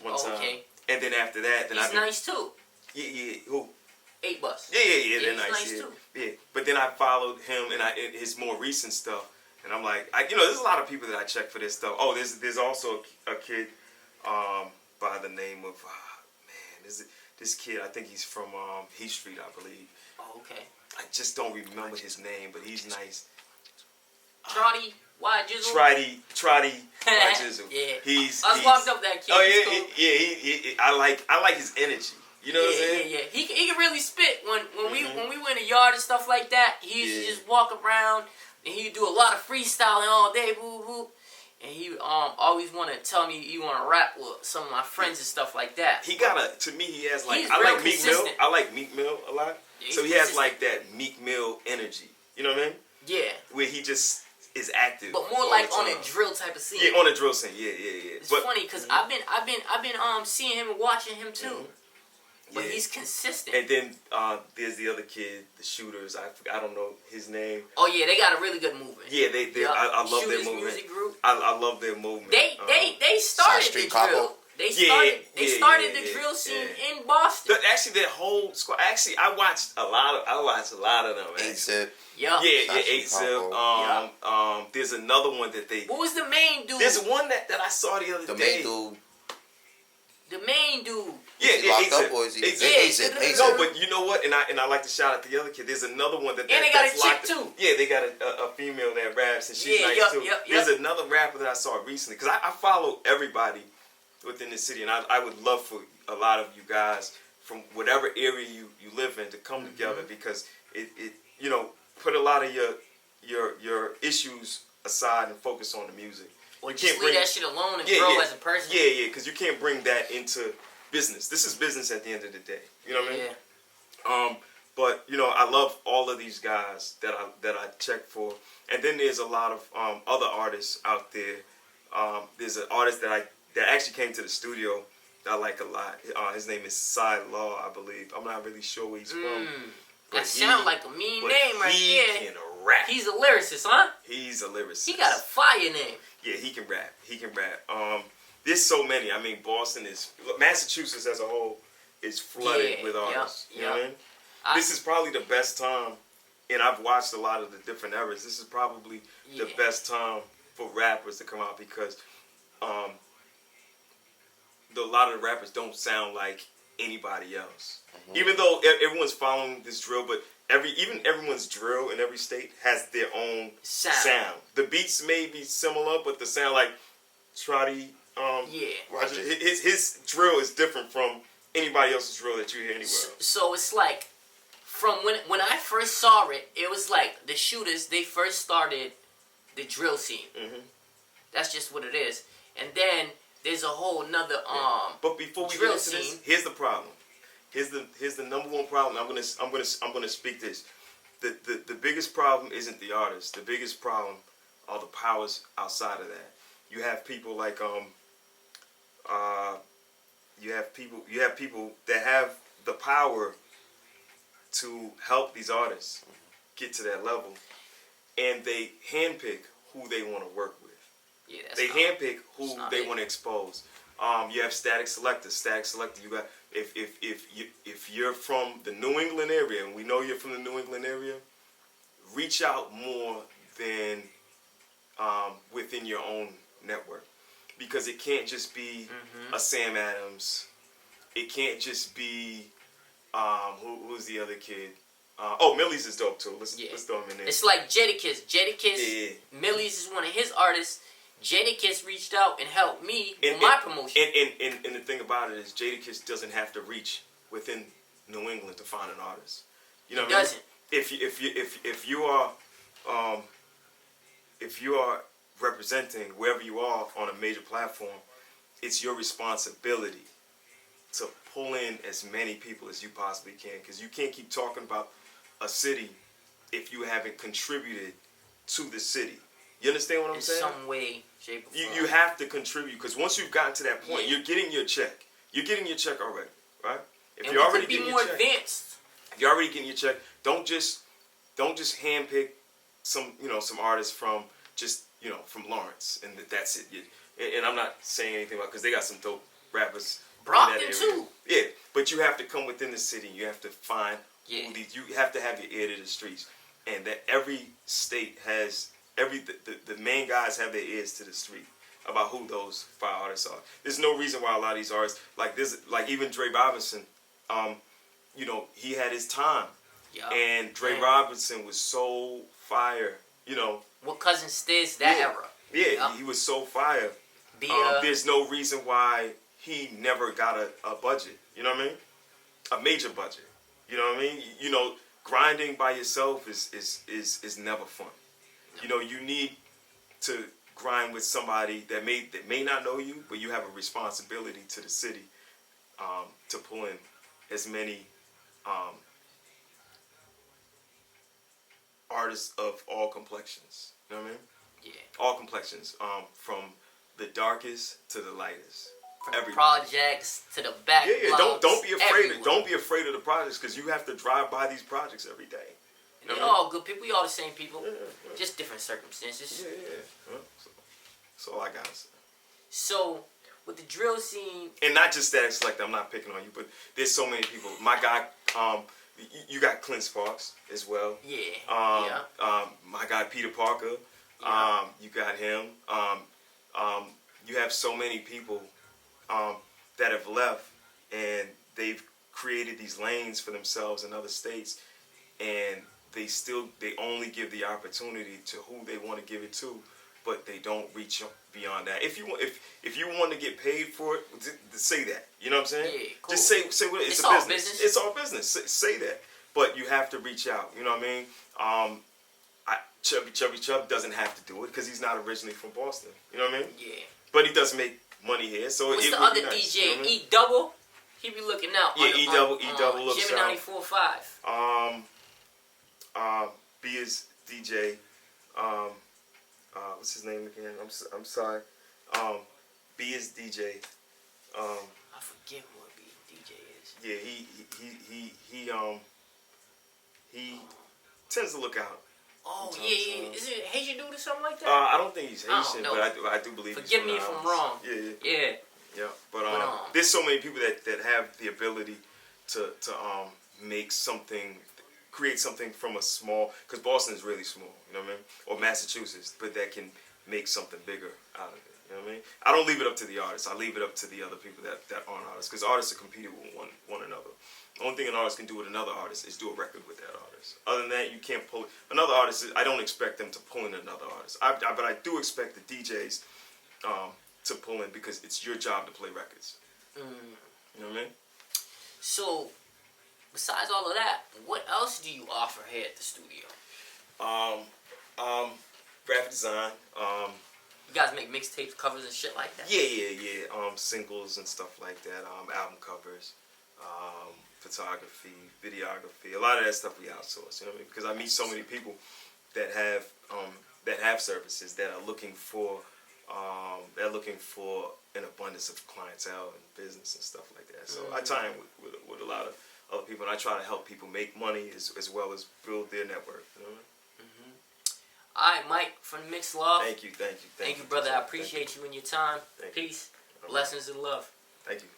one time. Okay. And then after that, he's nice too. Yeah. Who? 8Bus. Yeah, they're he's nice. too. Yeah, but then I followed him and his more recent stuff, and I'm like, there's a lot of people that I check for this stuff. Oh, there's also a kid by the name of this kid. I think he's from Heath Street, I believe. Oh, okay. I just don't remember his name, but he's nice. Trotty Y Jizzle. Trotty Y Jizzle. Yeah. He's walked up that kid. Oh yeah, he I like his energy. You know what I'm saying? Yeah. He can really spit when we went to yard and stuff like that. He used to just walk around and he'd do a lot of freestyling all day, boo boo. And he always want to tell me he want to rap with some of my friends and stuff like that. He to me he has like, he's I real like Meek Mill. I like Meek Mill a lot. Yeah, so he has like that Meek Mill energy. You know what I mean? Yeah. Where he just is active. But more like on a drill type of scene. Yeah, on a drill scene. Yeah. It's funny because I've been seeing him and watching him too. Mm-hmm. But he's consistent. And then there's the other kid, the Shooterz. I don't know his name. Oh yeah, they got a really good movement. Yeah, I love their Shooterz movement. Music Group. I love their movement. They started the drill. They started the drill scene in Boston. Actually, that whole squad. Actually, I watched a lot of them. 8Zip. Yeah. 8Zip. There's another one that they. What was the main dude? There's one that I saw the other day. The main dude. Yeah, locked up or is he? 8Zip. No, but you know what? And I like to shout out the other kid. There's another one and they got a chick too. Yeah, they got a female that raps and she's nice too. There's another rapper that I saw recently because I follow everybody within the city, and I would love for a lot of you guys from whatever area you live in to come together because it put a lot of your issues aside and focus on the music. Or just leave that shit alone and grow as a person. Yeah, because you can't bring that into business. This is business at the end of the day. You know what I mean? But I love all of these guys that I check for, and then there's a lot of other artists out there. There's an artist that actually came to the studio that I like a lot. His name is Side Law, I believe. I'm not really sure where he's from. That sounds like a mean name right there. He can rap. He's a lyricist, huh? He's a lyricist. He got a fire name. Yeah, he can rap. There's so many. I mean, Massachusetts as a whole is flooded with artists. You know what I mean? This is probably the best time, and I've watched a lot of the different eras. This is probably the best time for rappers to come out because a lot of the rappers don't sound like anybody else. Mm-hmm. Even though everyone's following this drill, but everyone's drill in every state has their own sound. The beats may be similar, but the sound like Trotty, his drill is different from anybody else's drill that you hear anywhere else. So it's like from when I first saw it, it was like the Shooterz, they first started the drill scene. Mm-hmm. That's just what it is. And then there's a whole nother But before we get into this, here's the problem. Here's the number one problem. I'm gonna speak this. The biggest problem isn't the artist. The biggest problem are the powers outside of that. You have people like you have people that have the power to help these artists get to that level, and they handpick who they want to work with. Yeah, they handpick who they want to expose. You have Static Selector. You got if you're from the New England area, and we know you're from the New England area, reach out more than within your own network, because it can't just be a Sam Adams. It can't just be who's the other kid? Millie's is dope too. Let's throw him in there. It's like JadaKiss. Millie's is one of his artists. JadaKiss reached out and helped me with my promotion. And the thing about it is, JadaKiss doesn't have to reach within New England to find an artist. You know what I mean? If you are representing wherever you are on a major platform, it's your responsibility to pull in as many people as you possibly can, because you can't keep talking about a city if you haven't contributed to the city. You understand what I'm saying? In some way, shape, or form. You have to contribute, because once you've gotten to that point, you're getting your check. You're getting your check already, right? If you're already getting your check, advanced. If you're already getting your check, don't just handpick some artists from from Lawrence and that's it. And I'm not saying anything about, because they got some dope rappers. Brockton too. Yeah, but you have to come within the city. You have to find Yeah. You have to have your ear to the streets, and that every state has the main guys have their ears to the street about who those fire artists are. There's no reason why a lot of these artists like even Dre Robinson, you know, he had his time, and Dre Robinson was so fire, you know. What Cousin Stiz that era? Yeah, he was so fire. There's no reason why he never got a budget. You know what I mean? A major budget. You know what I mean? You know, grinding by yourself is never fun. No. You know, you need to grind with somebody that may not know you, but you have a responsibility to the city to pull in as many artists of all complexions. You know what I mean? Yeah. All complexions, from the darkest to the lightest. From the projects to the back. Yeah. Don't be afraid. Everywhere. Don't be afraid of the projects, because you have to drive by these projects every day. And they're all good people. We all the same people. Just different circumstances. Yeah. Well, that's all I gotta say. So, with the drill scene, and not just that, it's like I'm not picking on you, but there's so many people. My guy, you got Clint Sparks as well. Yeah. My guy Peter Parker. Yeah. You got him. You have so many people that have left, and they've created these lanes for themselves in other states, and they only give the opportunity to who they want to give it to, but they don't reach beyond that. If you want to get paid for it, say that. You know what I'm saying? Yeah, cool. Just say what it's a business. It's all business. Say that. But you have to reach out. You know what I mean? Chubby Chub doesn't have to do it because he's not originally from Boston. You know what I mean? Yeah. But he does make money here, so what's it the would other be nice, DJ? you know what I mean? E Double. He be looking out. Yeah, E Double looks Jimmy out. 94.5. B is DJ. What's his name again? I'm sorry. B is DJ. I forget what B DJ is. Yeah, he tends to look out. Oh yeah. Is it Haitian dude or something like that? I don't think he's Haitian, but I do believe. Forgive me if I'm wrong. Yeah. But there's so many people that have the ability to create something from a small, because Boston is really small, you know what I mean, or Massachusetts, but that can make something bigger out of it. You know what I mean? I don't leave it up to the artists. I leave it up to the other people that aren't artists, because artists are competing with one another. The only thing an artist can do with another artist is do a record with that artist. Other than that, you can't pull another artist. I don't expect them to pull in another artist. But I do expect the DJs to pull in, because it's your job to play records. You know what I mean? So, besides all of that, what else do you offer here at the studio? Graphic design. You guys make mixtapes, covers, and shit like that? Yeah. Singles and stuff like that. Album covers. Photography, videography. A lot of that stuff we outsource. You know what I mean? Because I meet so many people that have services that are looking for an abundance of clientele and business and stuff like that. So I tie in with a lot of other people, and I try to help people make money as well as build their network. You know what I mean? All right, Mike from Mix Love. Thank you, brother. I appreciate you and your time. Peace, blessings, and love. Thank you.